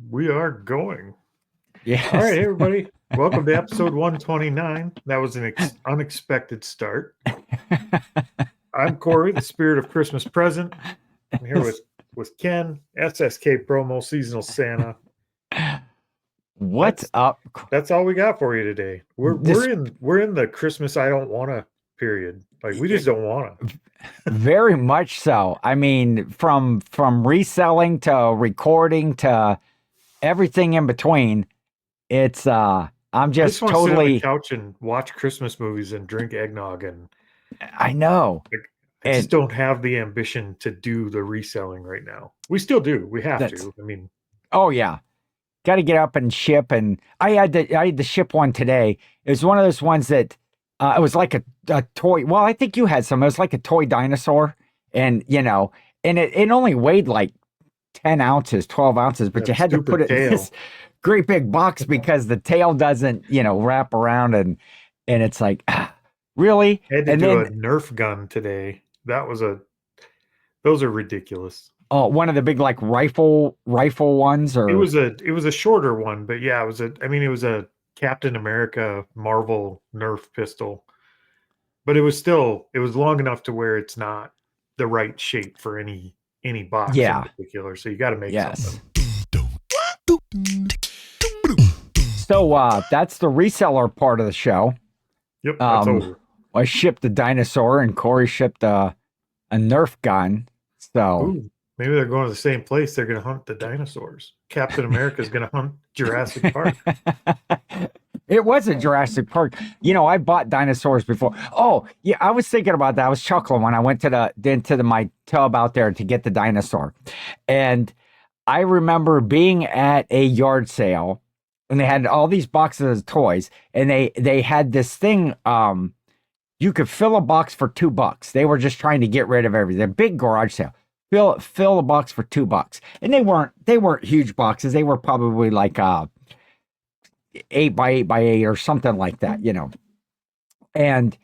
We are going. Yes. All right, hey, everybody. Welcome to episode 129. That was an unexpected start. I'm Cory, the spirit of Christmas present. I'm here with Ken, SSKPromo Seasonal Santa. What's up? That's all we got for you today. We're in the Christmas I don't wanna period. Like we just don't wanna. Very much so. I mean, from reselling to recording to everything in between, it's I'm just want totally to sit on the couch and watch Christmas movies and drink eggnog, and I know. I just don't have the ambition to do the reselling right now. We still do. We have to. I mean, oh yeah, got to get up and ship. And I had to ship one today. It was one of those ones that it was like a toy. Well, I think you had some. It was like a toy dinosaur, and and it only weighed like 10 ounces, 12 ounces, but you had to put it in this great big box because the tail doesn't, wrap around, and it's like, really? I had to do a Nerf gun today. Those are ridiculous. Oh, one of the big like rifle ones, or it was a shorter one, but yeah, it was a Captain America Marvel Nerf pistol. But it was long enough to where it's not the right shape for any box in particular. So you got to make something. So that's the reseller part of the show. Yep, that's over. I shipped a dinosaur and Cory shipped a Nerf gun. So ooh, maybe they're going to the same place. They're going to hunt the dinosaurs. Captain America's going to hunt Jurassic Park. It wasn't Jurassic Park. I bought dinosaurs before. Oh, yeah, I was thinking about that. I was chuckling when I went to my tub out there to get the dinosaur. And I remember being at a yard sale and they had all these boxes of toys, and they had this thing, you could fill a box for $2. They were just trying to get rid of everything. A big garage sale. Fill a box for $2. And they weren't huge boxes. They were probably like 8 by 8 by 8 or something like that, And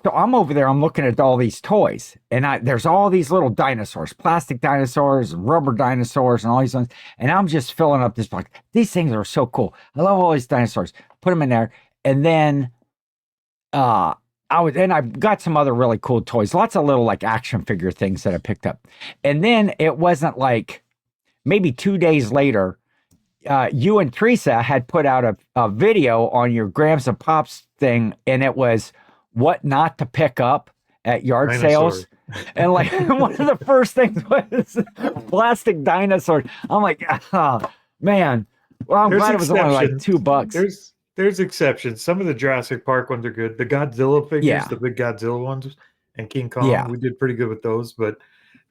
so I'm over there, I'm looking at all these toys, and there's all these little dinosaurs, plastic dinosaurs, rubber dinosaurs, and all these ones. And I'm just filling up this box. These things are so cool. I love all these dinosaurs. Put them in there. And then I got some other really cool toys, lots of little like action figure things that I picked up. And then it wasn't like maybe 2 days later, you and Teresa had put out a video on your Grams and Pops thing, and it was what not to pick up at yard sales. And like one of the first things was plastic dinosaurs. I'm like, man. Well, I'm glad it was only like $2. There's exceptions. Some of the Jurassic Park ones are good. The Godzilla figures, the big Godzilla ones, and King Kong, we did pretty good with those. But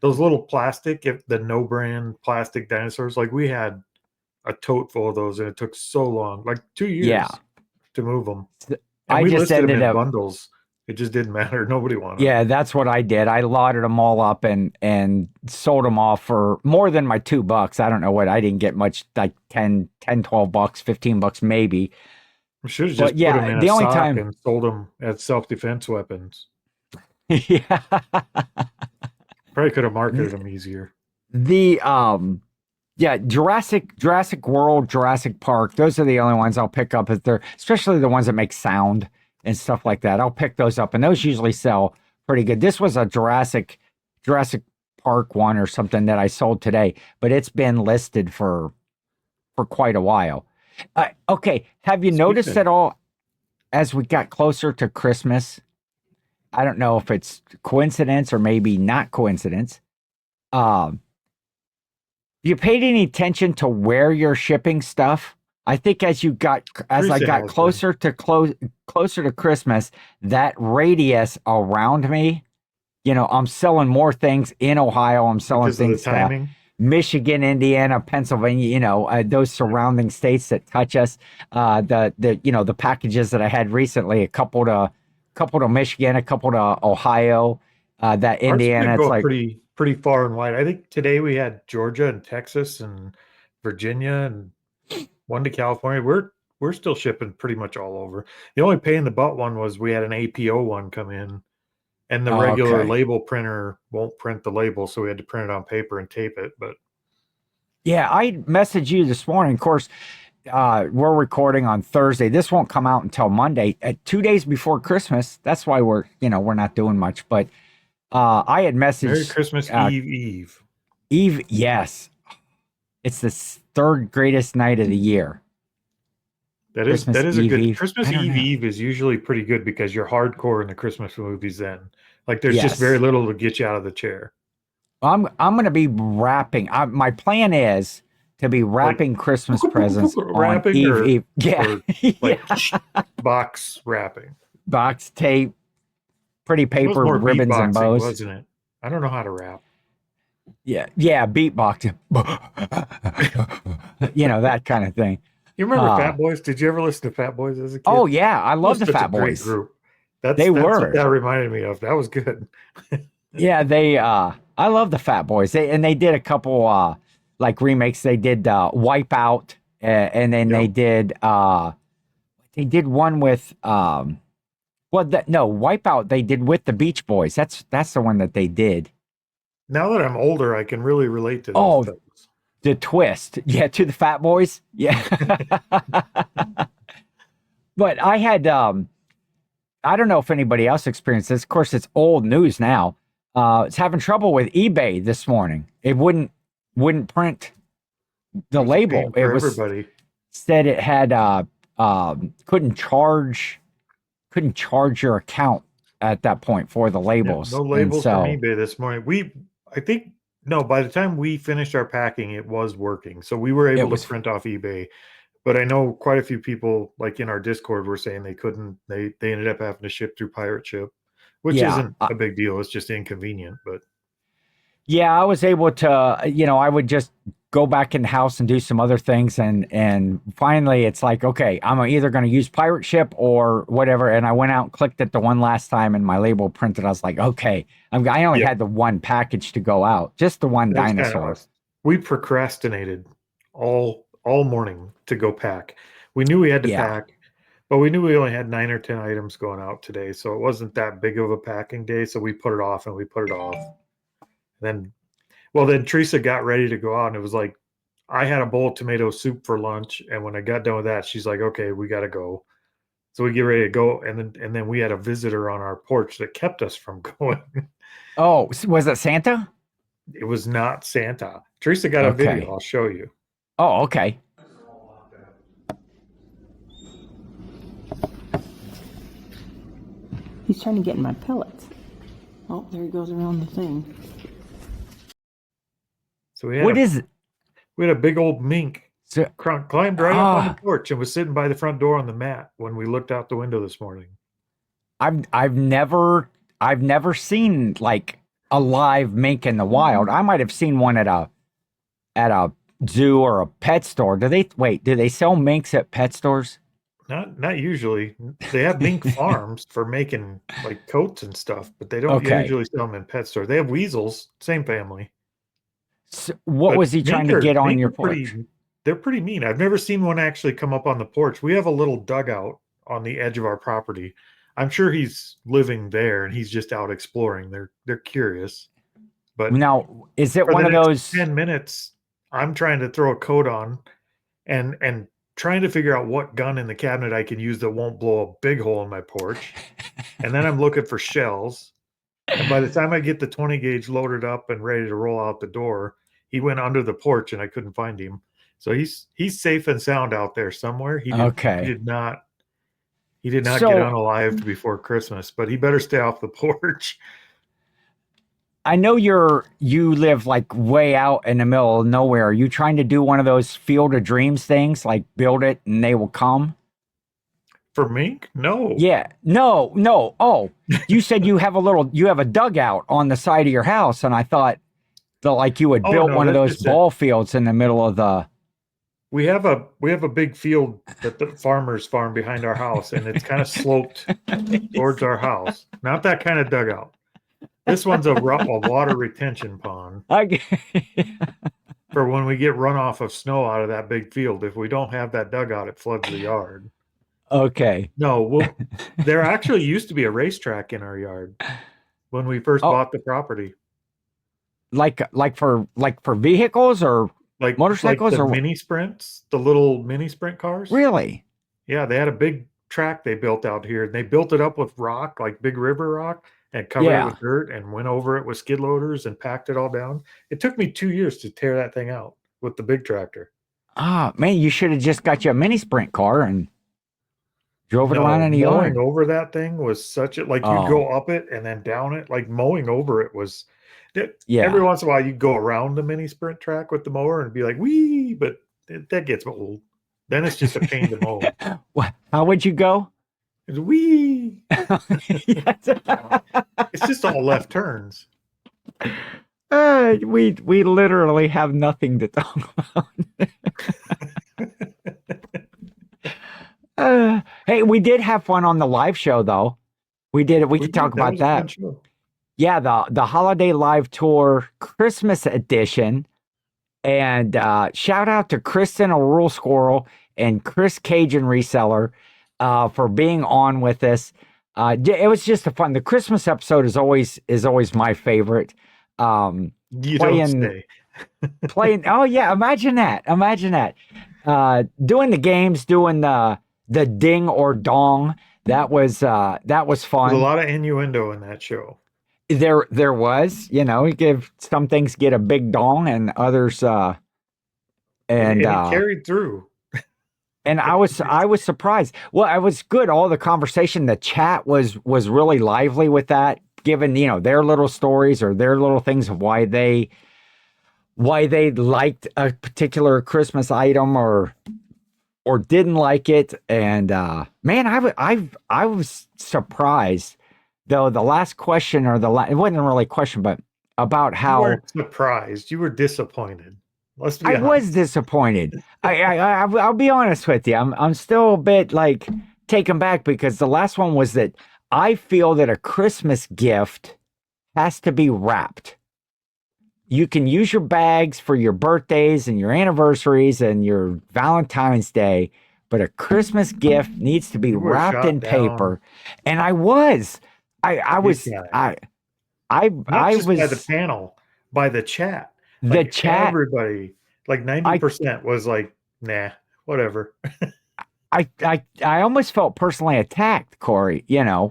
those little plastic, the no brand plastic dinosaurs, like we had a tote full of those, and it took so long, like 2 years to move them. And we just ended up in bundles. It just didn't matter. Nobody wanted them. Yeah, that's what I did. I lotted them all up and sold them off for more than my $2. I don't know what. I didn't get much, like $10, $12, $15 maybe. We should have just put them in the only time and sold them as self-defense weapons. Yeah. Probably could have marketed them easier. Jurassic World, Jurassic Park, those are the only ones I'll pick up, especially the ones that make sound and stuff like that. I'll pick those up, and those usually sell pretty good. This was a Jurassic Park one or something that I sold today, but it's been listed for quite a while. Okay, have you noticed at all as we got closer to Christmas? I don't know if it's coincidence or maybe not coincidence. You paid any attention to where you're shipping stuff? I think as I got closer to Christmas, that radius around me, I'm selling more things in Ohio. I'm selling things to Michigan, Indiana, Pennsylvania, those surrounding states that touch us. The packages that I had recently, a couple to Michigan, a couple to Ohio, that Indiana. It's like pretty far and wide. I think today we had Georgia and Texas and Virginia and one to California. We're still shipping pretty much all over. The only pain in the butt one was we had an APO one come in, and the regular label printer won't print the label, so we had to print it on paper and tape it. But Yeah, I messaged you this morning. Of course, we're recording on Thursday. This won't come out until Monday, 2 days before Christmas. That's why we're not doing much. But I had messaged Merry Christmas Eve. Eve, yes, it's the third greatest night of the year. That is a good Christmas Eve is usually pretty good because you're hardcore in the Christmas movies then. Like there's just very little to get you out of the chair. I'm going to be wrapping. My plan is to be wrapping Christmas presents on Eve. Yeah. Box wrapping. Box tape, pretty paper, ribbons and bows. Wasn't it? I don't know how to wrap. Yeah, beatbox. That kind of thing. You remember Fat Boys? Did you ever listen to Fat Boys as a kid? Oh yeah, I love the Fat Boys. Group. That's what that reminded me of. That was good. Yeah, I love the Fat Boys. They did a couple like remakes. They did Wipeout, and then they did one with Wipeout they did with the Beach Boys. That's the one that they did. Now that I'm older, I can really relate to those things. The twist, to the Fat Boys, But I had, I don't know if anybody else experienced this. Of course, it's old news now. It's having trouble with eBay this morning. It wouldn't print the label. It was everybody said it had couldn't charge your account at that point for the labels. No labels from eBay this morning. By the time we finished our packing, it was working. So we were able to print off eBay. But I know quite a few people, like in our Discord, were saying they couldn't. They ended up having to ship through pirate ship, which isn't a big deal. It's just inconvenient. But I was able to, I would just go back in the house and do some other things. And finally, it's like, okay, I'm either going to use pirate ship or whatever. And I went out and clicked it the one last time and my label printed. I was like, okay, I only had the one package to go out, just the one dinosaur. We procrastinated all morning to go pack. We knew we had to pack, but we knew we only had 9 or 10 items going out today. So it wasn't that big of a packing day. So we put it off. Then Teresa got ready to go out, and it was like, I had a bowl of tomato soup for lunch. And when I got done with that, she's like, okay, we got to go. So we get ready to go. And then we had a visitor on our porch that kept us from going. Oh, was it Santa? It was not Santa. Teresa got a video. I'll show you. Oh, okay. He's trying to get in my pellets. Oh, there he goes around the thing. So we had a big old mink climbed right up on the porch and was sitting by the front door on the mat when we looked out the window this morning. I've never seen like a live mink in the wild. I might have seen one at a zoo or a pet store. Do they sell minks at pet stores? Not usually. They have mink farms for making like coats and stuff, but they don't usually sell them in pet stores. They have weasels, same family. So what was he trying to get on your porch? They're pretty mean. I've never seen one actually come up on the porch. We have a little dugout on the edge of our property. I'm sure he's living there and he's just out exploring. They're curious. But now, is it one of those 10 minutes? I'm trying to throw a coat on and trying to figure out what gun in the cabinet I can use that won't blow a big hole in my porch. And then I'm looking for shells. And by the time I get the 20 gauge loaded up and ready to roll out the door, he went under the porch and I couldn't find him. So he's safe and sound out there somewhere. He did not get unalived before Christmas, but he better stay off the porch. I know you live like way out in the middle of nowhere. Are you trying to do one of those Field of Dreams things, like build it and they will come? For mink? No. Yeah. No. Oh, you said you have a dugout on the side of your house, and I thought you had built one of those ball fields in the middle of the. We have a big field that the farmers farm behind our house, and it's kind of sloped towards our house. Not that kind of dugout. This one's a water retention pond. For when we get runoff of snow out of that big field. If we don't have that dugout, it floods the yard. Okay. No, there actually used to be a racetrack in our yard when we first bought the property. Like for vehicles or like motorcycles the or mini sprints, the little mini sprint cars. Really? Yeah, they had a big track they built out here. And they built it up with rock, like big river rock, and covered it with dirt and went over it with skid loaders and packed it all down. It took me 2 years to tear that thing out with the big tractor. Ah, man, you should have just got you a mini sprint car and drove it around in the yard. Mowing over that thing was such a, like, you'd go up it and then down it. Like, mowing over it was, every once in a while you'd go around the mini sprint track with the mower and be like, wee, but that gets old. Then it's just a pain to mow. How would you go? It's wee. It's just all left turns. We literally have nothing to talk about. Hey, we did have fun on the live show, though. We did it. We could talk about that. Yeah, the Holiday Live Tour Christmas edition. And shout out to Kristen, a rural squirrel, and Chris Cajun Reseller for being on with us. It was just a fun. The Christmas episode is always my favorite. You don't stay. Playing. Oh yeah, imagine that. Doing the games, doing the ding or dong. That was fun. There's a lot of innuendo in that show. There was, you give some things get a big dong and others and it carried through. And I was surprised. Well, I was good. All the conversation, the chat was really lively with that, given, their little stories or their little things of why they liked a particular Christmas item or didn't like it. And man, I was surprised. Though the last question it wasn't really a question, but about how you weren't surprised, you were disappointed. Let's be honest. I was disappointed. I'll be honest with you. I'm still a bit like taken back because the last one was that I feel that a Christmas gift has to be wrapped. You can use your bags for your birthdays and your anniversaries and your Valentine's Day, but a Christmas gift needs to be wrapped in paper. And I was. I was by the panel, by the chat. The chat, everybody, like 90% was like, nah, whatever. I almost felt personally attacked, Corey,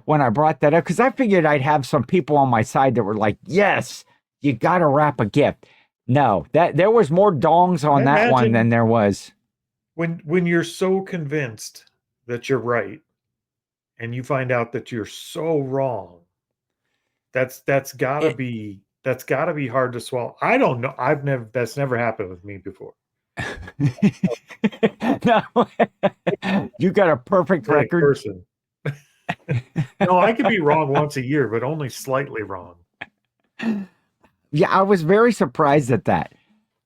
when I brought that up, because I figured I'd have some people on my side that were like, yes, you got to wrap a gift. No, that there was more dongs on that one than there was. When you're so convinced that you're right, and you find out that you're so wrong, that's gotta be hard to swallow. I don't know. That's never happened with me before. No, you got a perfect record. Person. No, I could be wrong once a year, but only slightly wrong. Yeah, I was very surprised at that.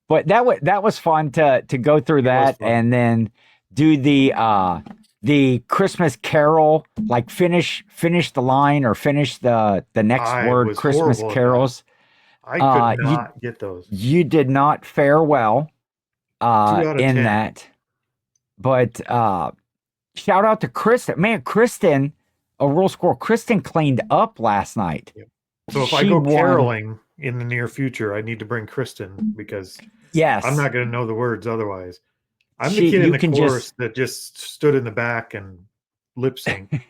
But that was fun to go through that and then do the Christmas Carol, like finish the line or finish the next word, Christmas carols. I could not get those. You did not fare well in that. But shout out to Kristen. Man, Kristen, a rural squirrel, Kristen cleaned up last night. Yep. So if I go caroling in the near future, I need to bring Kristen because I'm not going to know the words otherwise. I'm the kid in the chorus that just stood in the back and lip sync.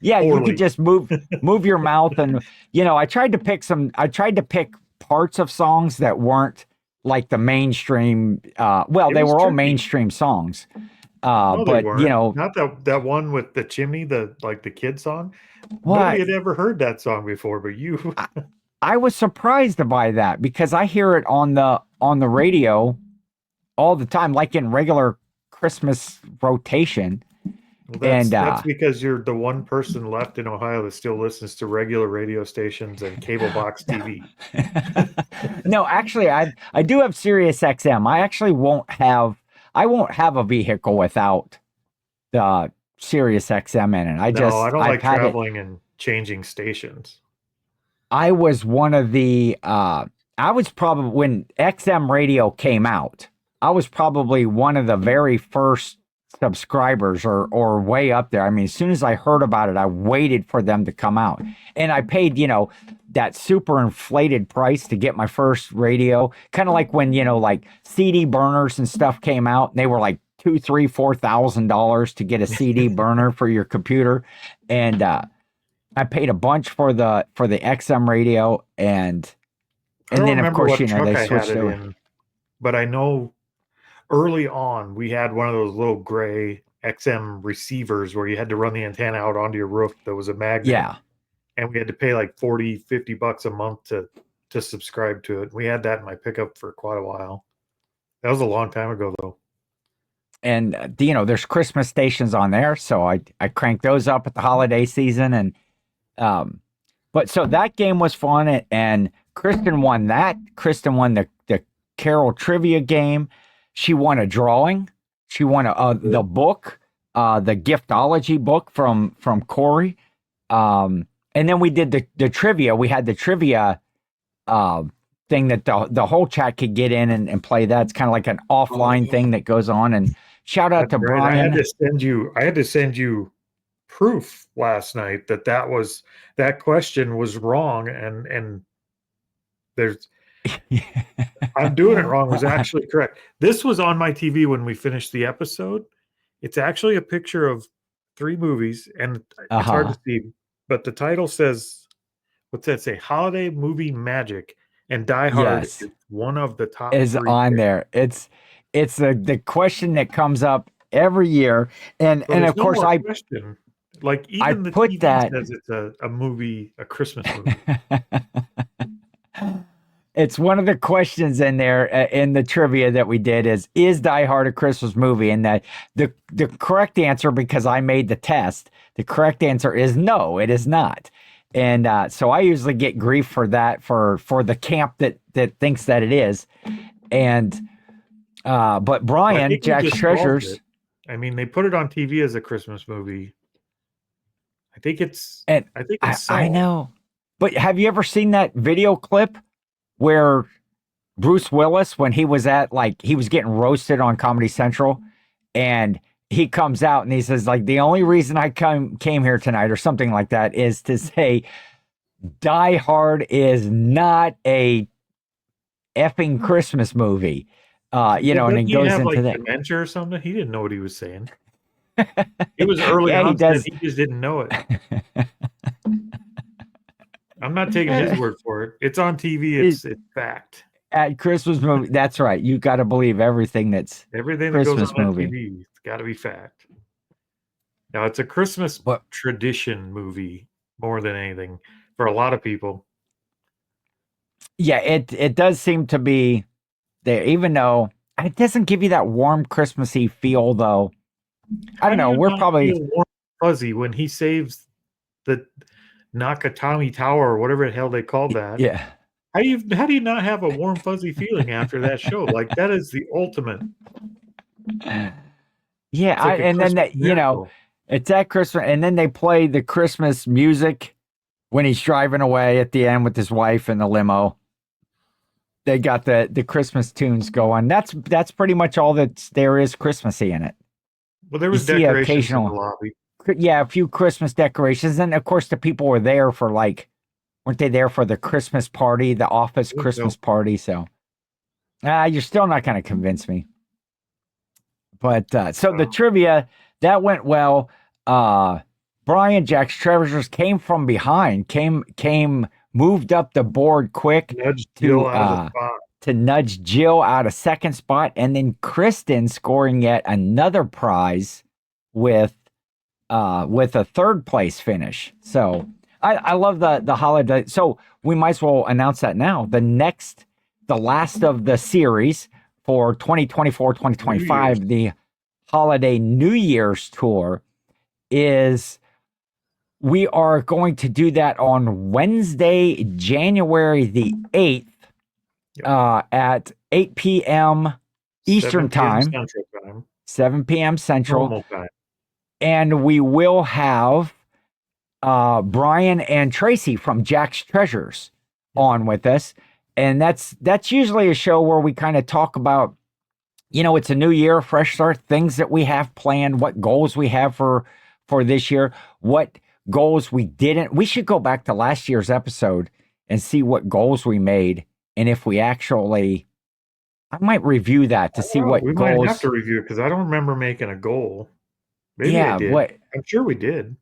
Yeah, you could just move your mouth and I tried to pick parts of songs that weren't like the mainstream they were all mainstream songs. No, but not that one with the chimney, the kid song. Nobody had ever heard that song before, but you I was surprised by that because I hear it on the radio all the time, like in regular Christmas rotation. Well, that's because you're the one person left in Ohio that still listens to regular radio stations and cable box TV. No, actually, I do have Sirius XM. I actually won't have a vehicle without the Sirius XM in it. I don't like traveling and changing stations. I was one of the I was probably, when XM radio came out, I was probably one of the very first subscribers or way up there. I mean, as soon as I heard about it, I waited for them to come out. And I paid, that super inflated price to get my first radio. Kind of like when, like CD burners and stuff came out, and they were like $2,000, $3,000, $4,000 to get a CD burner for your computer. And I paid a bunch for the XM radio, and then of course, they switched over. But I know early on we had one of those little gray XM receivers where you had to run the antenna out onto your roof. That was a magnet. Yeah. And we had to pay like $40-$50 a month to subscribe to it. We had that in my pickup for quite a while. That was a long time ago, though. And, there's Christmas stations on there. So I cranked those up at the holiday season. And, but so that game was fun. And Kristen won that. Kristen won the Carol trivia game. She won a drawing. She won the book, the giftology book from Cory. And then we did the trivia. We had the trivia thing that the whole chat could get in and play. That's kind of like an offline thing that goes on. And shout out to Brian. I had to send you proof last night that question was wrong, and there's I'm doing it wrong. It was actually correct. This was on my TV when we finished the episode. It's actually a picture of 3 movies, and it's hard to see. But the title says, what's that say? Holiday Movie Magic, and Die Hard is one of the top. Is 3 on there. It's the question that comes up every year, and of course question. Like even I the put TV that says it's a movie, a Christmas movie. It's one of the questions in there in the trivia that we did is Die Hard a Christmas movie? And that the correct answer, because I made the test, the correct answer is no, it is not. And so I usually get grief for that, for the camp that thinks that it is. And but Brian, Jack's Treasures. I mean, they put it on TV as a Christmas movie. I think it's I know. But have you ever seen that video clip where Bruce Willis, when he was he was getting roasted on Comedy Central, and he comes out and he says, like, the only reason I came here tonight or something like that is to say Die Hard is not a effing Christmas movie. And it goes into that. Dementia or something. He didn't know what he was saying. It was early on. He just didn't know it. I'm not taking his word for it. It's on TV. It's fact. At Christmas movie, that's right. You got to believe everything that Christmas goes on TV. It's got to be fact. Now, it's a Christmas tradition movie more than anything for a lot of people. Yeah, it does seem to be there, even though it doesn't give you that warm Christmassy feel, though. I don't know. We're probably warm fuzzy when he saves the Nakatomi Tower or whatever the hell they called that. Yeah. How do you not have a warm fuzzy feeling after that show? Like, that is the ultimate. Yeah, and then it's at Christmas, and then they play the Christmas music when he's driving away at the end with his wife in the limo. They got the Christmas tunes going. That's pretty much all that there is Christmassy in it. Well, there was decorations in the lobby. Yeah, a few Christmas decorations. And of course, the people were there for weren't they there for the Christmas party, the office Christmas party? So you're still not going to convince me. But so the trivia, that went well. Brian, Jack's Treasures came from behind, moved up the board quick to nudge Jill out of second spot. And then Kristen scoring yet another prize with a third place finish. So I love the holiday. So we might as well announce that now. The last of the series for 2024, 2025, the holiday New Year's tour we are going to do that on Wednesday, January the 8th at 8 p.m. Eastern time, 7 p.m. Central. And we will have Brian and Tracy from Jack's Treasures on with us. And that's usually a show where we kind of talk about, it's a new year, fresh start, things that we have planned, what goals we have for this year, what goals we didn't. We should go back to last year's episode and see what goals we made. And if we actually, I might review that to see what we goals. might have to review it because I don't remember making a goal. Maybe I did. I'm sure we did.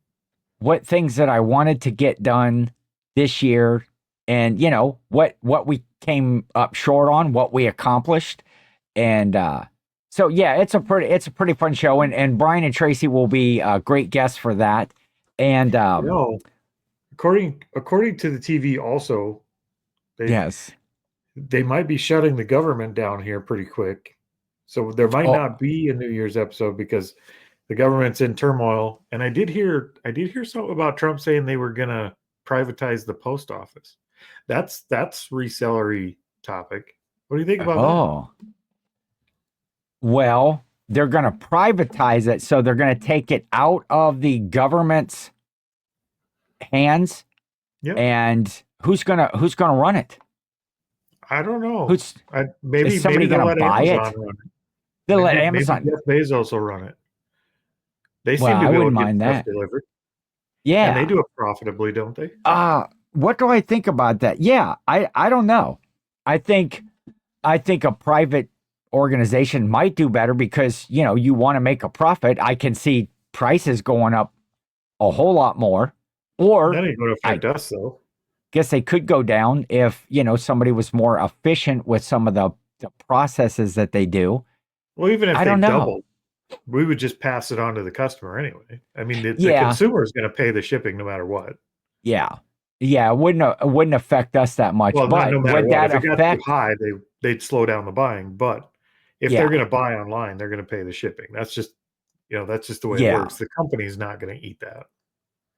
What things that I wanted to get done this year, and what we came up short on, what we accomplished. And so yeah, it's a pretty fun show, and Brian and Tracy will be great guests for that. And according to the TV also, they might be shutting the government down here pretty quick. So there might not be a New Year's episode because the government's in turmoil. And I did hear something about Trump saying they were going to privatize the post office. That's resellery topic. What do you think about that? Well, they're going to privatize it, so they're going to take it out of the government's hands. Yep. And who's gonna run it? I don't know. Is somebody going to buy it? They'll let Amazon. Maybe Jeff Bezos will run it. They seem to be able to get stuff delivered. Yeah, and they do it profitably, don't they? What do I think about that? Yeah, I don't know. I think a private organization might do better because you want to make a profit. I can see prices going up a whole lot more. Or that ain't going to affect us, though. Guess they could go down if somebody was more efficient with some of the processes that they do. Well, even if they doubled, we would just pass it on to the customer anyway. I mean, the consumer is going to pay the shipping no matter what. Yeah, it wouldn't affect us that much. Well, but no matter would what. that If it got affect? too high, they'd slow down the buying. But if they're going to buy online, they're going to pay the shipping. That's just that's just the way it works. The company's not going to eat that.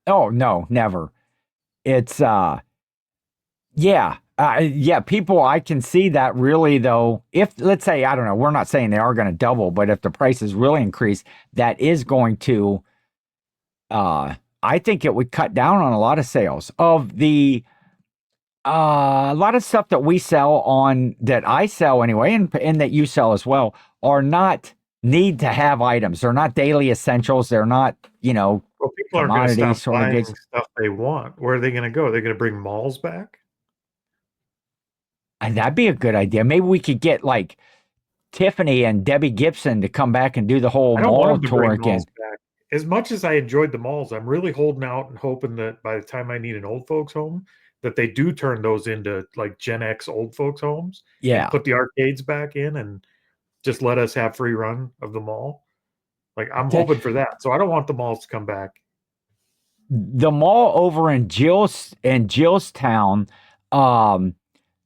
Oh no, never. It's people, I can see that really though. If let's say, I don't know, we're not saying they are going to double, but if the prices really increase, that is going to, I think it would cut down on a lot of sales of the, a lot of stuff that we sell on, that I sell anyway, and that you sell as well, are not need to have items. They're not daily essentials. They're not, well, people aren't going to stop buying stuff they want. Where are they going to go? Are they going to bring malls back? And that'd be a good idea. Maybe we could get like Tiffany and Debbie Gibson to come back and do the whole mall tour again. As much as I enjoyed the malls, I'm really holding out and hoping that by the time I need an old folks home, that they do turn those into like Gen X old folks homes. Yeah. And put the arcades back in and just let us have free run of the mall. Like I'm hoping for that. So I don't want the malls to come back. The mall over in Gillstown,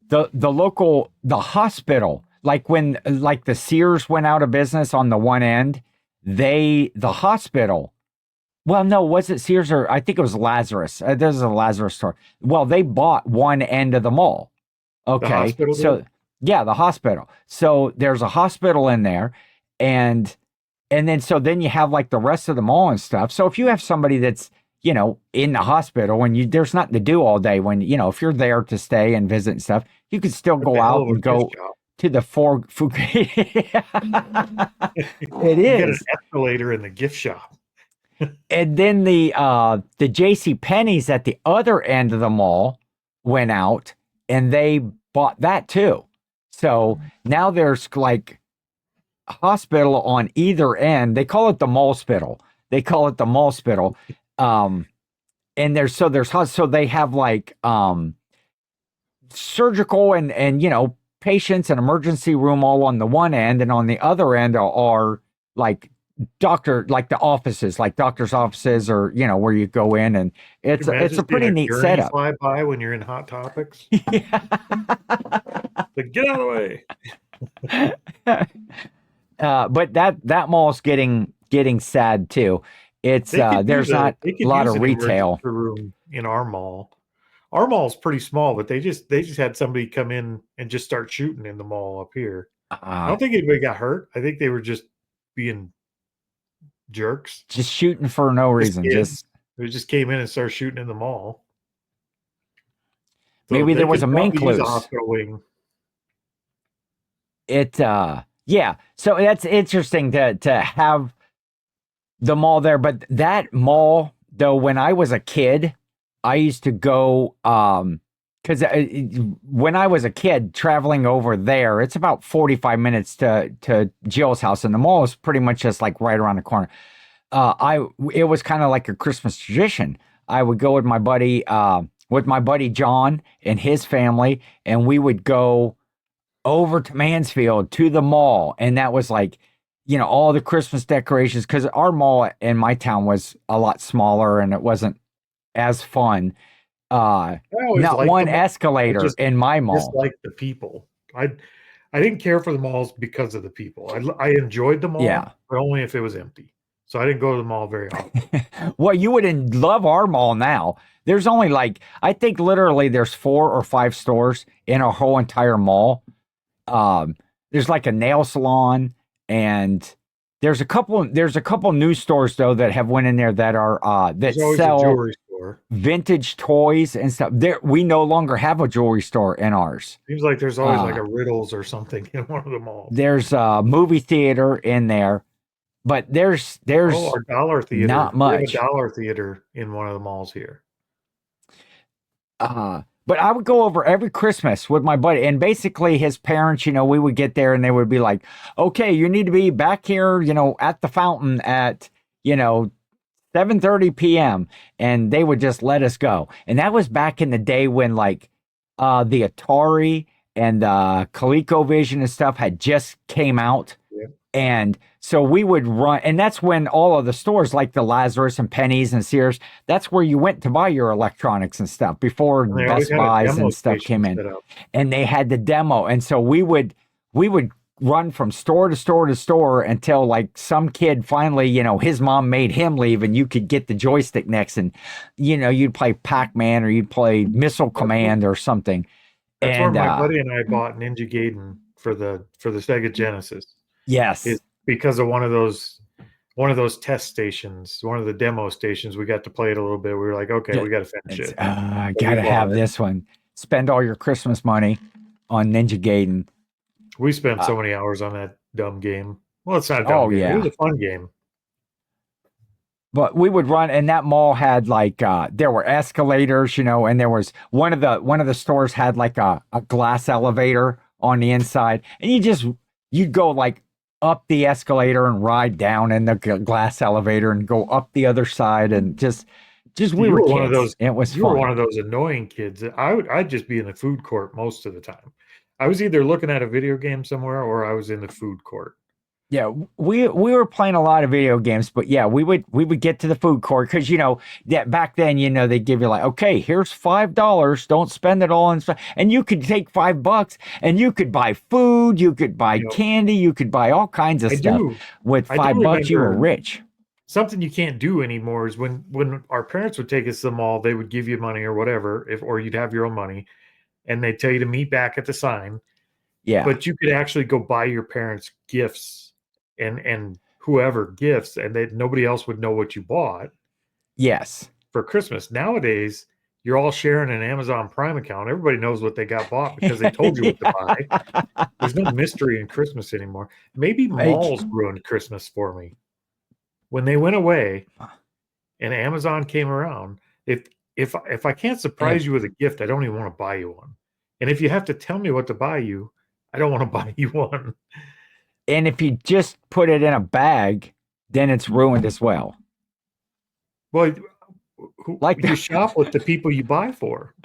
the hospital, like when the Sears went out of business on the one end, the hospital. Well, no, was it Sears or I think it was Lazarus? There's a Lazarus store. Well, they bought one end of the mall. Okay, the hospital. So there's a hospital in there, and then you have like the rest of the mall and stuff. So if you have somebody that's in the hospital when there's nothing to do all day, when if you're there to stay and visit and stuff, you could still go out and go to the It is. Get an escalator in the gift shop. And then the J.C. Penney's at the other end of the mall went out, and they bought that too. So now there's like a hospital on either end. They call it the mall-spital. And so they have like surgical and patients and emergency room all on the one end, and on the other end are like the offices, like doctor's offices, or where you go in, and it's a pretty neat setup. Fly by when you're in Hot Topics. Yeah. Like, get out of the way. But that mall's getting sad too. It's there's not a lot of retail room in our mall. Our mall's pretty small, but they just had somebody come in and just start shooting in the mall up here. I don't think anybody got hurt. I think they were just being jerks, just shooting for no reason. They just came in and started shooting in the mall. So maybe there was a mink loose. Hospital wing. Yeah. So that's interesting to have the mall there, but that mall though, when I was a kid, I used to go because when I was a kid traveling over there, it's about 45 minutes to Jill's house, and the mall is pretty much just like right around the corner. It was kind of like a Christmas tradition. I would go with my buddy John and his family, and we would go over to Mansfield to the mall, and that was like, all the Christmas decorations, because our mall in my town was a lot smaller and it wasn't as fun. Not one escalator in my mall. Just like the people. I didn't care for the malls because of the people. I enjoyed the mall, but only if it was empty. So I didn't go to the mall very often. Well, you wouldn't love our mall now. There's only I think literally there's 4 or 5 stores in our whole entire mall. There's like a nail salon, and there's a couple new stores though that have went in there that are that sell a jewelry store, vintage toys and stuff. We no longer have a jewelry store in ours. Seems like there's always like a Riddles or something in one of the malls. There's a movie theater in there, but there's our dollar theater. Not much. We have a dollar theater in one of the malls here. But I would go over every Christmas with my buddy, and basically his parents, we would get there and they would be like, okay, you need to be back here, at the fountain at, 7:30 p.m. And they would just let us go. And that was back in the day when the Atari and the ColecoVision and stuff had just came out. Yeah. And so we would run, and that's when all of the stores like the Lazarus and Penny's and Sears, that's where you went to buy your electronics and stuff before Best Buys and stuff came in. And they had the demo. And so we would run from store to store to store until some kid finally, his mom made him leave and you could get the joystick next, and you'd play Pac-Man or you'd play Missile Command or something. That's where my buddy and I bought Ninja Gaiden for the Sega Genesis. Yes. It's because of one of those test stations, one of the demo stations. We got to play it a little bit. We were like, okay, we got to finish it. Gotta have this one. Spend all your Christmas money on Ninja Gaiden. We spent so many hours on that dumb game. Well, it's not a dumb game. Yeah. It was a fun game. But we would run, and that mall had there were escalators, and there was one of the stores had a glass elevator on the inside, and you'd go up the escalator and ride down in the glass elevator and go up the other side, and just we were kids. One of those. It was you fun. were one of those annoying kids. I'd just be in the food court most of the time. I was either looking at a video game somewhere or I was in the food court. Yeah, we were playing a lot of video games, but yeah, we would get to the food court because that back then they give you okay, here's $5, don't spend it all on stuff, and you could take $5 and you could buy food, you could buy candy, you could buy all kinds of stuff. With $5, you were rich. Something you can't do anymore is when our parents would take us to the mall, they would give you money or whatever, or you'd have your own money, and they'd tell you to meet back at the sign. Yeah, but you could actually go buy your parents gifts. And whoever gifts, and nobody else would know what you bought. Yes. For Christmas. Nowadays, you're all sharing an Amazon Prime account. Everybody knows what they got bought because they told you what to buy. There's no mystery in Christmas anymore. Maybe malls ruined Christmas for me. When they went away and Amazon came around, if I can't surprise you with a gift, I don't even want to buy you one. And if you have to tell me what to buy you, I don't want to buy you one. And if you just put it in a bag, then it's ruined as well. Well, you shop with the people you buy for.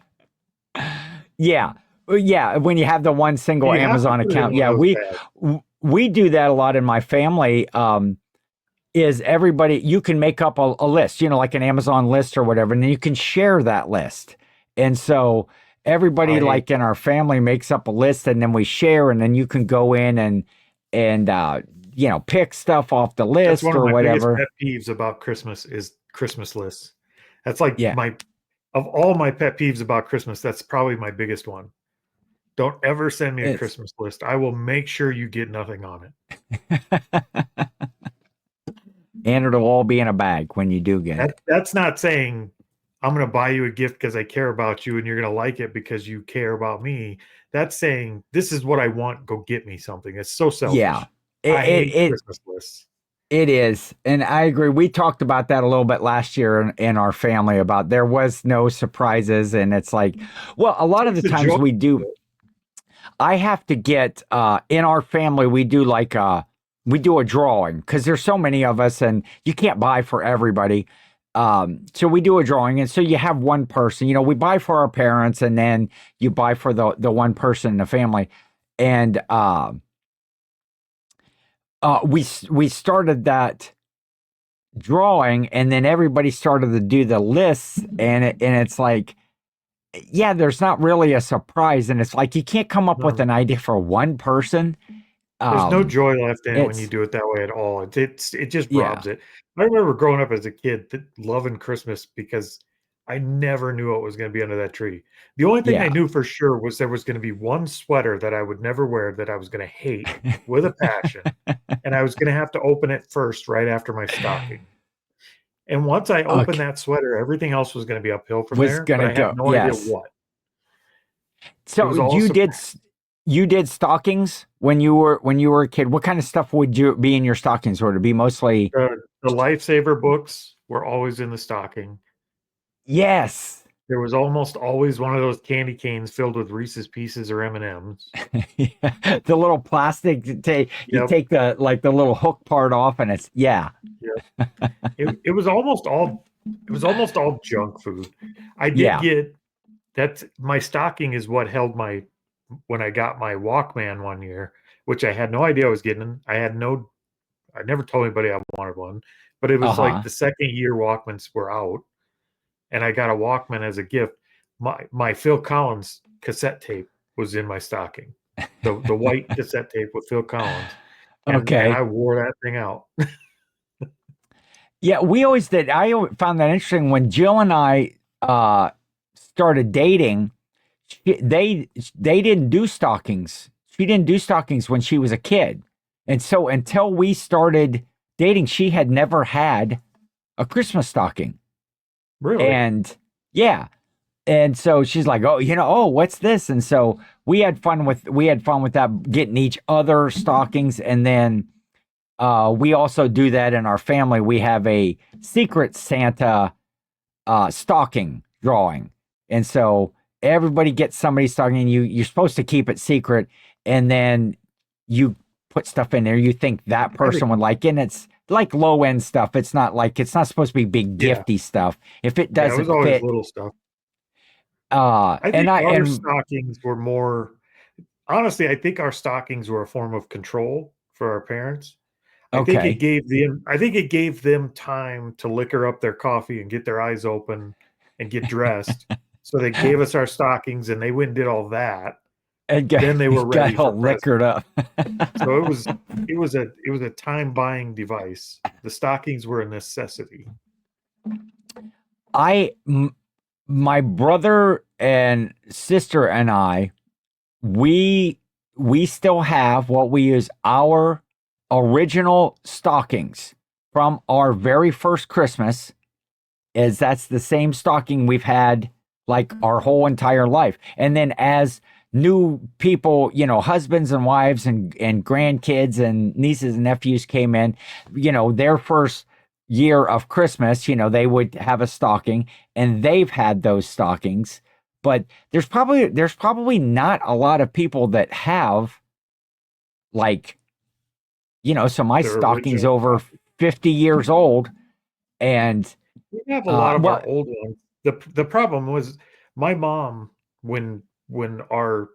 Yeah. When you have the one single Amazon account. Yeah, we do that a lot in my family. Is everybody, you can make up a list, like an Amazon list or whatever, and then you can share that list. And so everybody in our family makes up a list, and then we share, and then you can go in and pick stuff off the list or whatever. Biggest pet peeves about Christmas is Christmas lists. That's of all my pet peeves about Christmas, that's probably my biggest one. Don't ever send me a Christmas list. I will make sure you get nothing on it. And it'll all be in a bag when you do get it. That's not saying I'm going to buy you a gift because I care about you and you're going to like it because you care about me. That's saying, this is what I want. Go get me something. It's so selfish. Yeah. I hate Christmas lists. It is. And I agree. We talked about that a little bit last year in our family about there was no surprises. And it's like, well, a lot of the times we do, I have to get, in our family, we do a drawing because there's so many of us and you can't buy for everybody. So we do a drawing. And so you have one person, we buy for our parents and then you buy for the one person in the family. And, we started that drawing and then everybody started to do the lists and it's like, yeah, there's not really a surprise. And it's like, you can't come up with an idea for one person. There's no joy left in it when you do it that way at all. It just robs it. I remember growing up as a kid loving Christmas because I never knew what was going to be under that tree. The only thing I knew for sure was there was going to be one sweater that I would never wear that I was going to hate with a passion. And I was going to have to open it first right after my stocking. And once I opened that sweater, everything else was going to be uphill from there. But I had no idea what. So you did stockings when you were a kid. What kind of stuff would you be in your stockings? Would it be mostly the Lifesaver books were always in the stocking. Yes. There was almost always one of those candy canes filled with Reese's Pieces or M&Ms. The little plastic, you take the little hook part off and it's, It was almost all junk food. I did get that. My stocking is what held when I got my Walkman one year, which I had no idea I was getting. I never told anybody I wanted one, but it was like the second year Walkmans were out. And I got a Walkman as a gift. My Phil Collins cassette tape was in my stocking. The white cassette tape with Phil Collins. And I wore that thing out. Yeah, we always did. I found that interesting when Jill and I started dating. They didn't do stockings. She didn't do stockings when she was a kid. And so until we started dating, she had never had a Christmas stocking. Really? And and so she's like, what's this? And so we had fun with that, getting each other stockings. And then we also do that in our family. We have a Secret Santa stocking drawing. And so everybody gets somebody's stocking and you're supposed to keep it secret. And then you put stuff in there you think that person would like. And it's like low end stuff. It's not supposed to be big gifty stuff. If it doesn't it was always fit, little stuff. I think our stockings were more. Honestly, I think our stockings were a form of control for our parents. I think it gave them time to liquor up their coffee and get their eyes open and get dressed. So they gave us our stockings, and they went and did all that. And then they were ready got all liquored up. So it was a time buying device. The stockings were a necessity. My brother and sister and I, we still have what we use our original stockings from our very first Christmas. That's the same stocking we've had like our whole entire life. And then as new people, husbands and wives and grandkids and nieces and nephews came in, their first year of Christmas, they would have a stocking, and they've had those stockings. But there's probably not a lot of people that have so my stocking's over 50 years old, and we have a lot of our old ones. The problem was my mom when our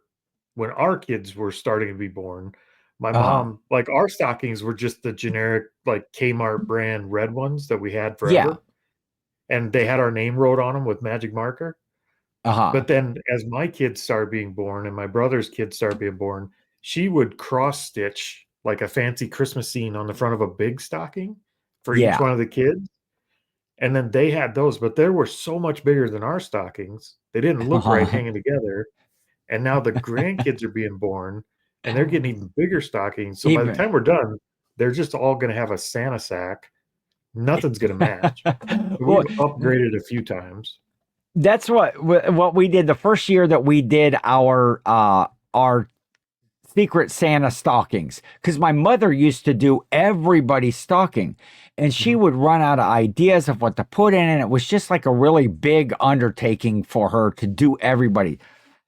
kids were starting to be born, my mom, our stockings were just the generic Kmart brand red ones that we had forever, and they had our name wrote on them with magic marker. But then as my kids started being born and my brother's kids started being born, she would cross stitch like a fancy Christmas scene on the front of a big stocking for each one of the kids. And then they had those, but they were so much bigger than our stockings. They didn't look right hanging together. And now the grandkids are being born and they're getting even bigger stockings. So by the time we're done, they're just all going to have a Santa sack. Nothing's going to match. We've upgraded a few times. That's what we did the first year that we did our Secret Santa stockings, because my mother used to do everybody's stocking, and she would run out of ideas of what to put in, and it was just like a really big undertaking for her to do everybody.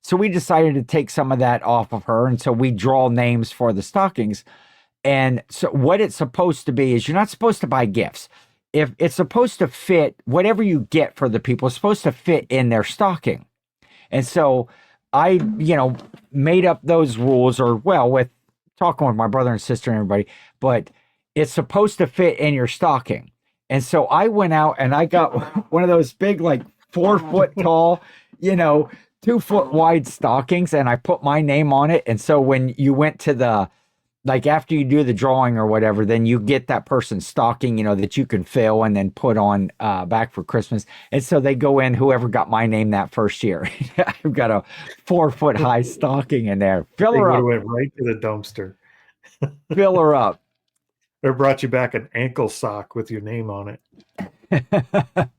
So we decided to take some of that off of her, and so we draw names for the stockings. And so what it's supposed to be is you're not supposed to buy gifts. If it's supposed to fit, whatever you get for the people is supposed to fit in their stocking. And so I, made up those rules, or with talking with my brother and sister and everybody, but it's supposed to fit in your stocking. And so I went out and I got one of those big, like 4 foot tall, 2 foot wide stockings, and I put my name on it. And so when you went to after you do the drawing or whatever, then you get that person's stocking, that you can fill and then put on back for Christmas. And so they go in, whoever got my name that first year. I've got a 4 foot high stocking in there. Fill her up. Went right to the dumpster. Fill her up. Or brought you back an ankle sock with your name on it.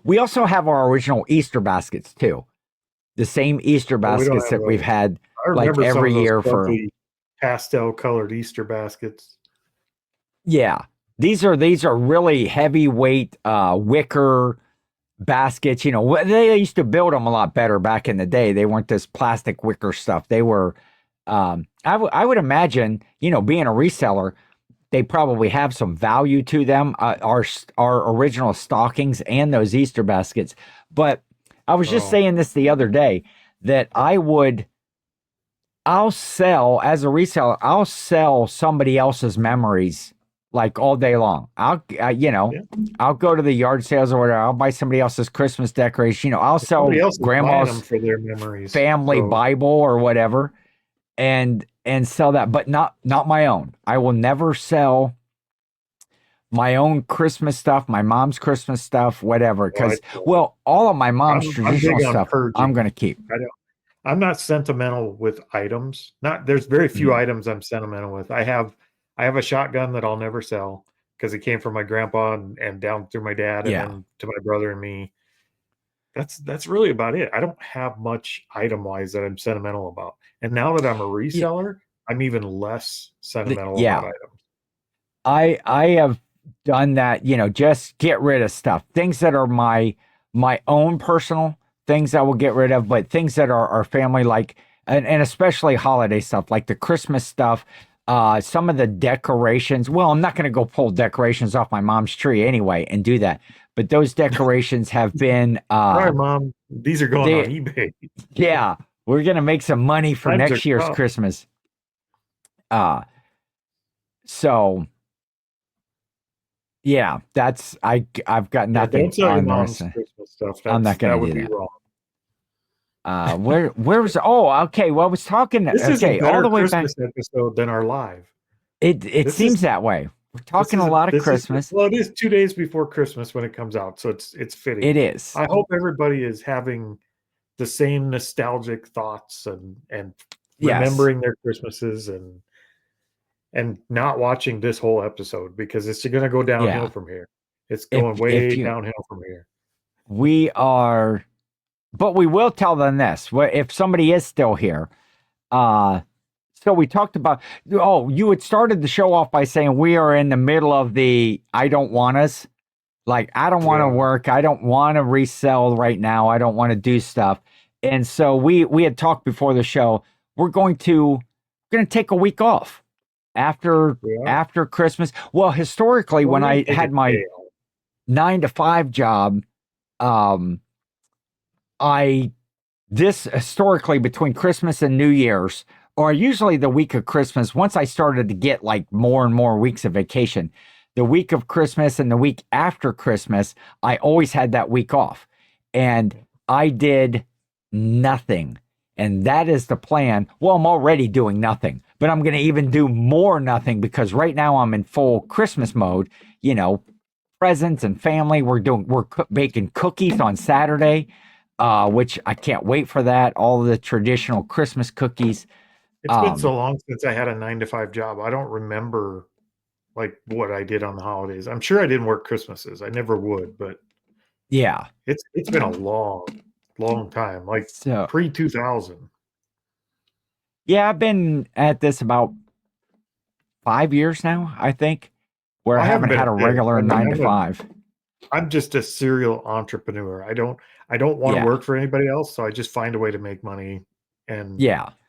We also have our original Easter baskets too. The same Easter baskets that we've had like every year for pastel colored Easter baskets. Yeah. These are really heavyweight wowicker baskets. They used to build them a lot better back in the day. They weren't this plastic wicker stuff. They were I would imagine, being a reseller, they probably have some value to them, our original stockings and those Easter baskets. But I was just saying this the other day, that I'll sell, as a reseller, I'll sell somebody else's memories like all day long. I'll go to the yard sales or whatever. I'll buy somebody else's Christmas decoration. I'll sell grandma's for their memories, family Bible or whatever, and sell that, but not my own. I will never sell my own Christmas stuff, my mom's Christmas stuff, whatever. Because all of my mom's traditional stuff, I'm going to keep. I'm not sentimental with items. There's very few items I'm sentimental with. I have a shotgun that I'll never sell because it came from my grandpa and down through my dad and then to my brother and me. That's really about it. I don't have much item wise that I'm sentimental about. And now that I'm a reseller, I'm even less sentimental about items. I have done that, just get rid of stuff. Things that are my own personal things I will get rid of, but things that are our family, like, and especially holiday stuff, like the Christmas stuff, some of the decorations. Well, I'm not going to go pull decorations off my mom's tree anyway and do that. But those decorations have been... All right, Mom, these are going on eBay. Yeah, we're going to make some money for next year's Christmas. So... Yeah, I've got nothing. Don't sell your mom's Christmas stuff. I'm not going to do that. Wrong. Where was? Oh, okay. Well, I was talking. This is a better all the way Christmas back episode than our live. It seems that way. We're talking a lot of Christmas. It is 2 days before Christmas when it comes out, so it's fitting. It is. I hope everybody is having the same nostalgic thoughts and remembering their Christmases and not watching this whole episode, because it's going to go downhill from here. It's going downhill from here. We are, but we will tell them this. If somebody is still here, so we talked about, you had started the show off by saying we are in the middle of the I don't want us. Like, I don't want to work. I don't want to resell right now. I don't want to do stuff. And so we had talked before the show. We're going to take a week off. After Christmas. Well, historically, when I had my 9-to-5 job, historically between Christmas and New Year's, or usually the week of Christmas, once I started to get like more and more weeks of vacation, the week of Christmas and the week after Christmas, I always had that week off. And I did nothing. And that is the plan. Well, I'm already doing nothing, but I'm going to even do more nothing, because right now I'm in full Christmas mode, presents and family. We're baking cookies on Saturday, which I can't wait for that. All of the traditional Christmas cookies. It's been so long since I had a 9-to-5 job. I don't remember like what I did on the holidays. I'm sure I didn't work Christmases. I never would, but yeah, it's been a long time, like pre-2000. Yeah, I've been at this about 5 years now, I think, where I haven't had a regular 9 to 5. I'm just a serial entrepreneur. I don't want to work for anybody else, so I just find a way to make money and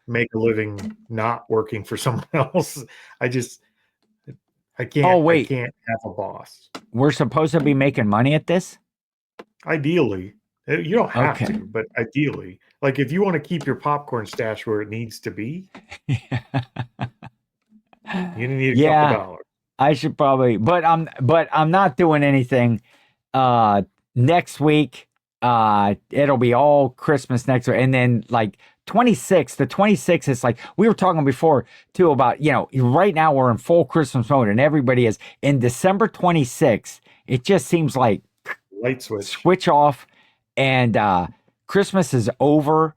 make a living not working for someone else. I can't I can't have a boss. We're supposed to be making money at this? Ideally. You don't have to, but ideally. Like if you want to keep your popcorn stash where it needs to be, you need a couple dollars. I should probably, but I'm not doing anything next week. It'll be all Christmas next week, and then like the 26th is like we were talking before too about, right now we're in full Christmas mode and everybody is. In December 26th, it just seems like light switch off, and Christmas is over,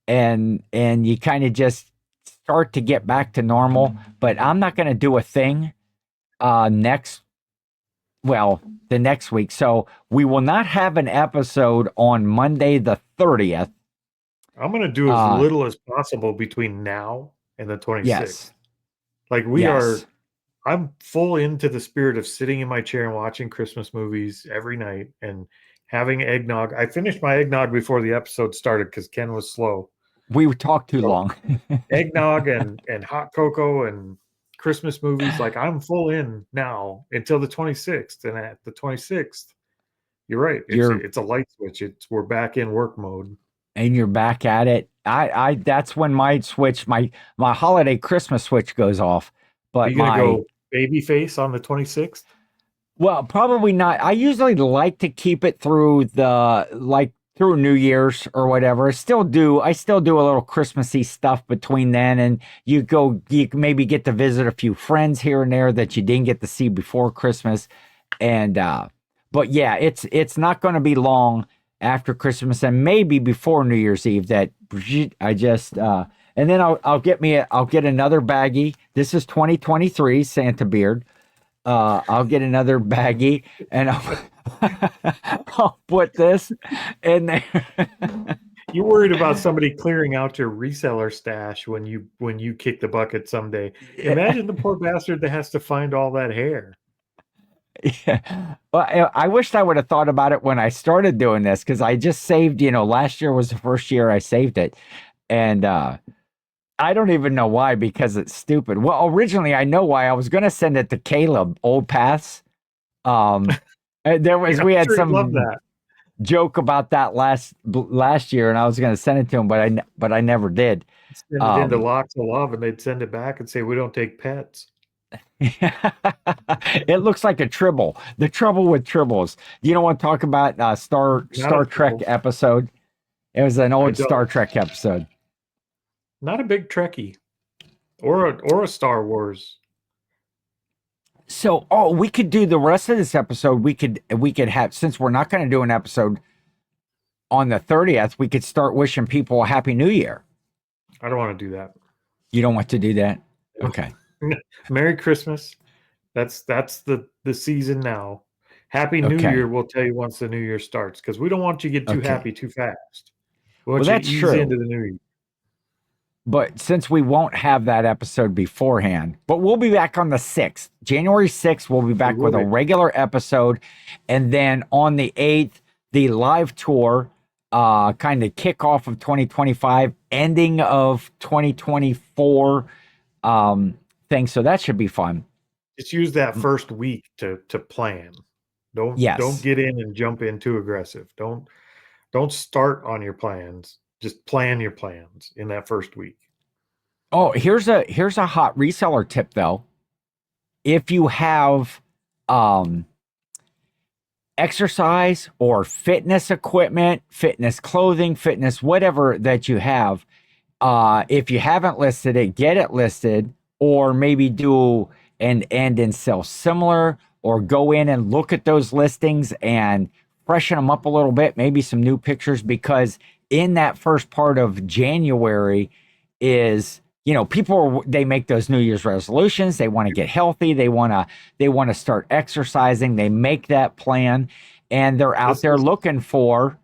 and you kind of just start to get back to normal. But I'm not going to do a thing the next week. So we will not have an episode on Monday the 30th. I'm going to do as little as possible between now and the 26th. Yes. Like I'm full into the spirit of sitting in my chair and watching Christmas movies every night and having eggnog. I finished my eggnog before the episode started because Ken was slow. We talked too long. Eggnog and hot cocoa and Christmas movies. Like I'm full in now until the 26th. And at the 26th, you're right. It's a light switch. We're back in work mode. And you're back at it. I that's when my switch, my holiday Christmas switch goes off. But are you gonna go baby face on the 26th? Well, probably not. I usually like to keep it through through New Year's or whatever. I still do a little Christmassy stuff between then, and you maybe get to visit a few friends here and there that you didn't get to see before Christmas. And but yeah, it's not going to be long after Christmas and maybe before New Year's Eve that I just and then I'll get another baggie. This is 2023 Santa beard. I'll get another baggie and I'll put this in there. You're worried about somebody clearing out your reseller stash when you kick the bucket someday. Imagine the poor bastard that has to find all that hair. Yeah. Well, I wished I would have thought about it when I started doing this, because I just saved, last year was the first year I saved it. And I don't even know why, because it's stupid. Well, originally I know why. I was going to send it to Caleb, Old Paths. We had some joke about that last year, and I was going to send it to him, but I never did. Send it into Locks of Love, and they'd send it back and say, "We don't take pets." It looks like a tribble. The trouble with tribbles. You don't want to talk about Star Trek episode? It was an old Star Trek episode. Not a big Trekkie, or a Star Wars. So, we could do the rest of this episode. We could have, since we're not going to do an episode on the 30th, we could start wishing people a Happy New Year. I don't want to do that. You don't want to do that? Okay. Merry Christmas. That's the season now. Happy New Year. We'll tell you once the new year starts, because we don't want you to get too happy too fast. We want you to ease into the new year. But since we won't have that episode beforehand, but we'll be back on the 6th. January 6th, we'll be back with a regular episode. And then on the 8th, the live tour, kind of kickoff of 2025, ending of 2024 thing. So that should be fun. Just use that first week to plan. Don't get in and jump in too aggressive. Don't start on your plans. Just plan your plans in that first week. Oh, here's a hot reseller tip though. If you have exercise or fitness equipment, fitness clothing, fitness whatever that you have, if you haven't listed it, get it listed, or maybe do an end and sell similar, or go in and look at those listings and freshen them up a little bit, maybe some new pictures, because in that first part of January is, people they make those New Year's resolutions. They want to get healthy. They want to start exercising. They make that plan, and they're out there looking for,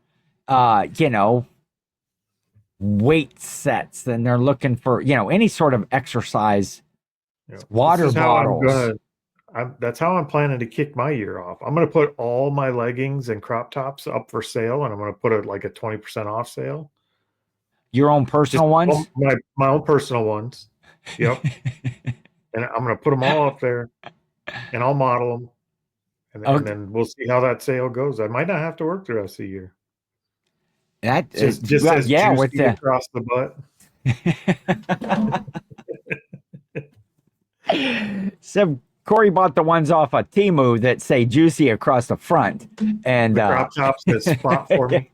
weight sets, and they're looking for, any sort of exercise, water this is bottles. That's how I'm planning to kick my year off. I'm going to put all my leggings and crop tops up for sale, and I'm going to put it like a 20% off sale. Your own personal ones? My own personal ones. Yep. And I'm going to put them all up there, and I'll model them. And then we'll see how that sale goes. I might not have to work the rest of the year. That just says juicy with across the butt. So Cory bought the ones off of Temu that say juicy across the front, and the crop tops that spot for me.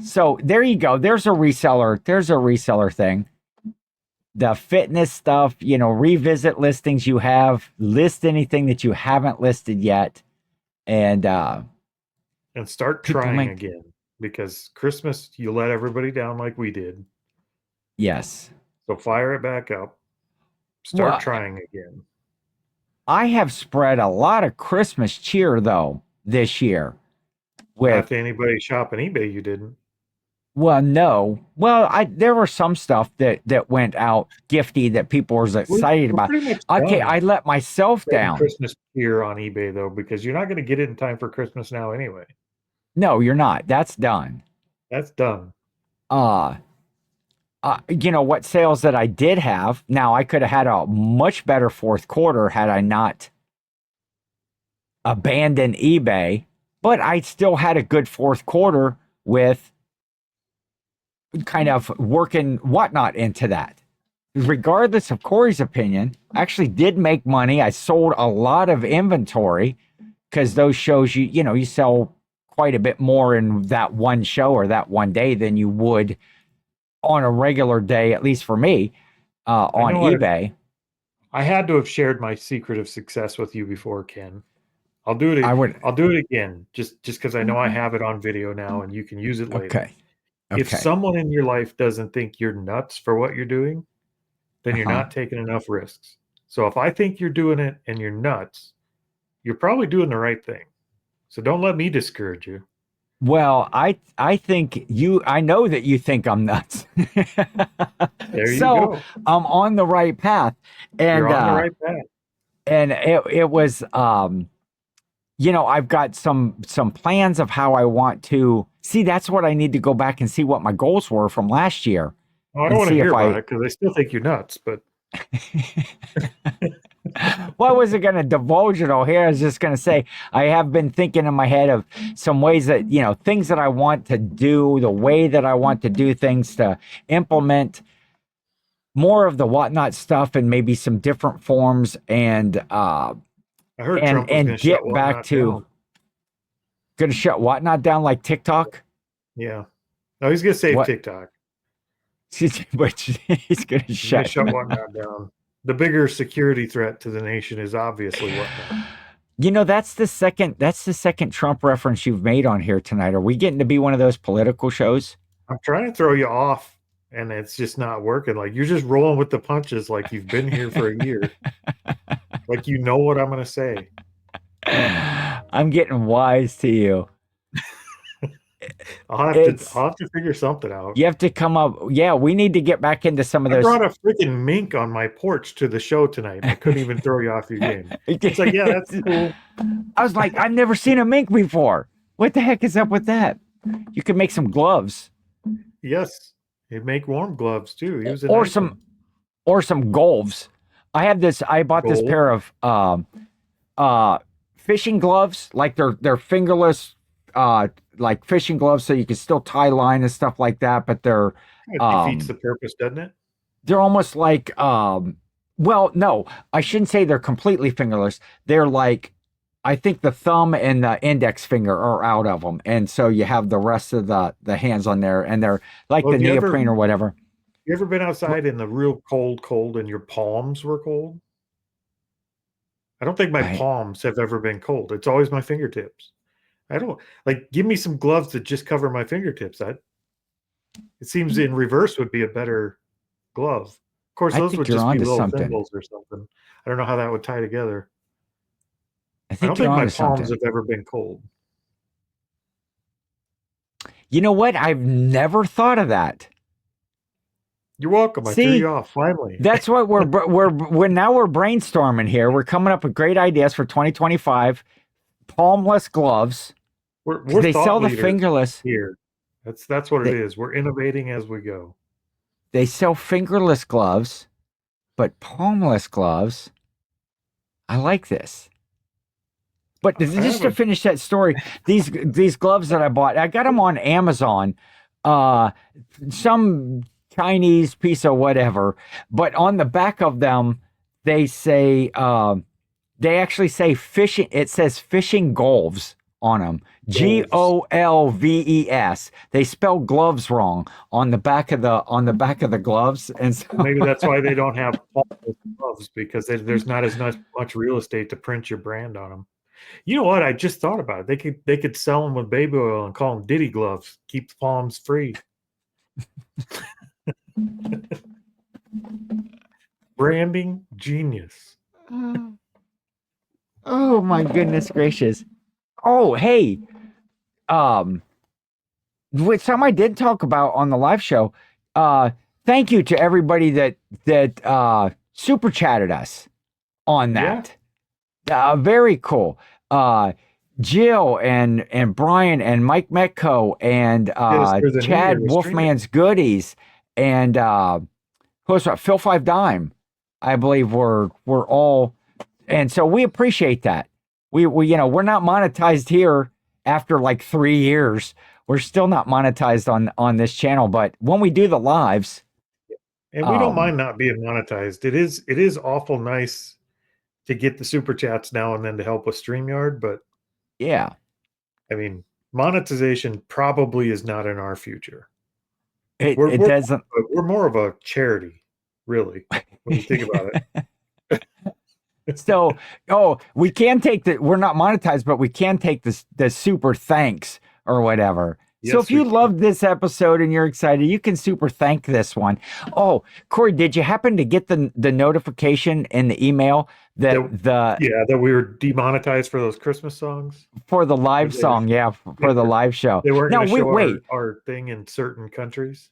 So there you go. There's a reseller thing. The fitness stuff, revisit listings you have, list anything that you haven't listed yet, and start trying again, because Christmas, you let everybody down like we did. Yes. So fire it back up. Start trying again. I have spread a lot of Christmas cheer, though, this year. Not to anybody shopping eBay, you didn't. Well, no. Well, there were some stuff that went out gifty that people were excited about. Okay, I let myself down. Christmas cheer on eBay, though, because you're not going to get it in time for Christmas now anyway. No, you're not. That's done. That's done. What sales that I did have, now I could have had a much better fourth quarter had I not abandoned eBay, but I still had a good fourth quarter with kind of working whatnot into that. Regardless of Cory's opinion, I actually did make money. I sold a lot of inventory because those shows, you sell quite a bit more in that one show or that one day than you would on a regular day, at least for me, on eBay. I had to have shared my secret of success with you before, Ken. I'll do it. I'll do it again, just because I know I have it on video now, and you can use it later. Okay. If someone in your life doesn't think you're nuts for what you're doing, then you're not taking enough risks. So if I think you're doing it and you're nuts, you're probably doing the right thing. So don't let me discourage you. Well, I think I know that you think I'm nuts. There you go. I'm on the right path. And you're on the right path. And it was I've got some plans of how I want to see. That's what I need to go back and see what my goals were from last year. Well, I don't want to hear about it because I still think you're nuts, but well, I wasn't going to divulge it all here. I was just going to say I have been thinking in my head of some ways that, things that I want to do, the way that I want to do things, to implement more of the whatnot stuff and maybe some different forms, and I heard Trump was and get back to going to shut whatnot down like TikTok. Yeah. No, he's going to save TikTok. But he's going to shut whatnot down. The bigger security threat to the nation is obviously whatnot. That's the second Trump reference you've made on here tonight. Are we getting to be one of those political shows? I'm trying to throw you off, and it's just not working. Like, you're just rolling with the punches like you've been here for a year. Like, you know what I'm going to say. I'm getting wise to you. I'll have to figure something out. You have to come up. Yeah, we need to get back into some of those. I brought a freaking mink on my porch to the show tonight. I couldn't even throw you off your game. It's like, yeah, that's cool. I was like, I've never seen a mink before. What the heck is up with that? You could make some gloves. Yes, he'd make warm gloves too. He was or some golves. I bought this pair of fishing gloves, like they're fingerless. Like fishing gloves, so you can still tie line and stuff like that, but they're defeats the purpose, doesn't it? They're almost like well, no, I shouldn't say they're completely fingerless. They're like, I think the thumb and the index finger are out of them, and so you have the rest of the hands on there, and they're like the neoprene or whatever. You ever been outside in the real cold, and your palms were cold? I don't think my palms have ever been cold. It's always my fingertips. I don't give me some gloves that just cover my fingertips. It seems in reverse would be a better glove. Of course, those would just be little thimbles or something. I don't know how that would tie together. I don't think my palms have ever been cold. You know what? I've never thought of that. You're welcome. I threw you off finally. That's what we're now we're brainstorming here. We're coming up with great ideas for 2025. Palmless gloves. They sell the fingerless here. That's what it is. We're innovating as we go. They sell fingerless gloves, but palmless gloves. I like this. But just to finish that story, these gloves that I bought, I got them on Amazon. Some Chinese piece of whatever, but on the back of them, they say they actually say fishing. It says fishing gloves on them. Golves. They spell gloves wrong on the back of the gloves, and so maybe that's why they don't have gloves, because there's not as much real estate to print your brand on them. You know what? I just thought about it. They could sell them with baby oil and call them Diddy gloves. Keep the palms free. Branding genius. Oh my goodness gracious. Oh, hey. Which some I did talk about on the live show. Thank you to everybody that super chatted us on that. Yeah. Very cool. Jill and Brian and Mike Metco and Chad Wolfman's Goodies and who's Phil Five Dime, I believe were all, and so we appreciate that. We we're not monetized here after like 3 years. We're still not monetized on this channel, but when we do the lives, and we don't mind not being monetized. It is awful nice to get the super chats now and then to help with StreamYard, but yeah, I mean, monetization probably is not in our future. It doesn't. We're more of a charity, really, when you think about it. So, we can take we're not monetized, but we can take the super thanks or whatever. Yes, so if you loved this episode and you're excited, you can super thank this one. Oh, Cory, did you happen to get the notification in the email that we were demonetized for those Christmas songs? For the live song, for the live show. They weren't going to show our thing in certain countries.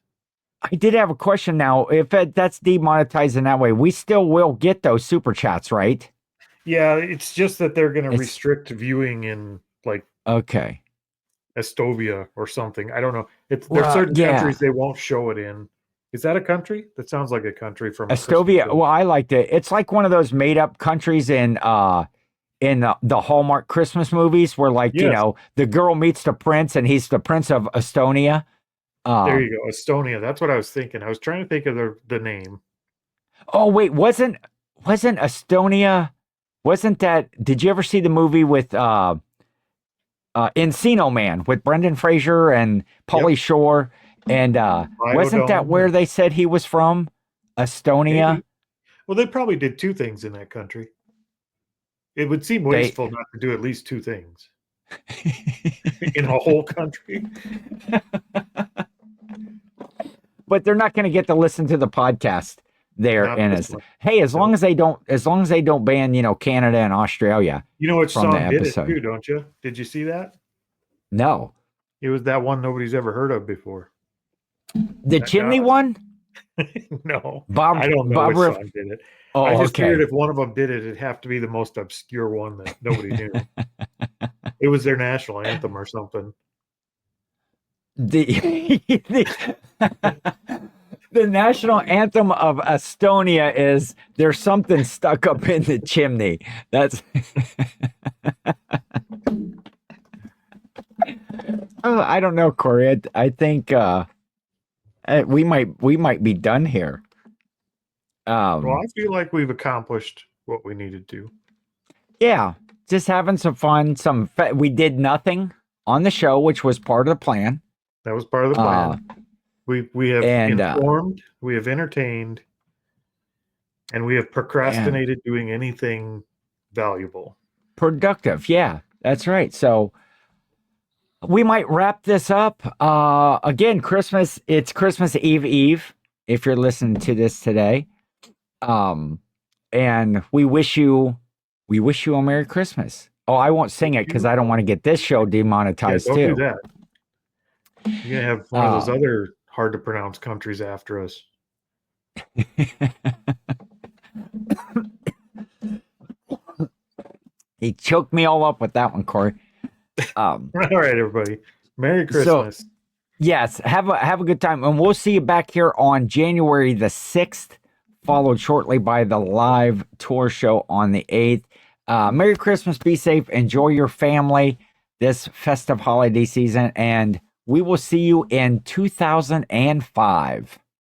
I did have a question now. If that's demonetized in that way, we still will get those super chats, right? Yeah, it's just that they're going to restrict viewing in Estonia or something. I don't know. There's certain countries they won't show it in. Is that a country? That sounds like a country from Estonia. Well, I liked it. It's like one of those made up countries in the Hallmark Christmas movies where the girl meets the prince and he's the Prince of Estonia. There you go, Estonia. That's what I was thinking. I was trying to think of the name. Oh wait, wasn't Estonia? Wasn't that? Did you ever see the movie with Encino Man with Brendan Fraser and Pauly Shore? And wasn't that where they said he was from? Estonia? Maybe. Well, they probably did two things in that country. It would seem wasteful not to do at least two things in a whole country. But they're not going to get to listen to the podcast there. Hey, as long as they don't ban, Canada and Australia. You know which song did it too, don't you? Did you see that? No. It was that one nobody's ever heard of before. The Chimney one? No. I don't know which song did it. Oh, I just figured if one of them did it, it'd have to be the most obscure one that nobody knew. It was their national anthem or something. The national anthem of Estonia is "There's Something Stuck Up in the Chimney." That's I don't know, Cory. I think we might be done here. Well, I feel like we've accomplished what we needed to. Yeah, just having some fun. We did nothing on the show, which was part of the plan. That was part of the plan. We have informed, we have entertained, and we have procrastinated doing anything valuable. Productive, yeah, that's right. So we might wrap this up. Again, Christmas. It's Christmas Eve if you're listening to this today. And we wish you a Merry Christmas. Oh, I won't sing it because I don't want to get this show demonetized don't too. Do that. You're gonna have one of those other hard to pronounce countries after us. He choked me all up with that one, Corey. All right, everybody. Merry Christmas. So, yes, have a good time. And we'll see you back here on January the 6th, followed shortly by the live tour show on the 8th. Merry Christmas. Be safe. Enjoy your family this festive holiday season. And we will see you in 2005.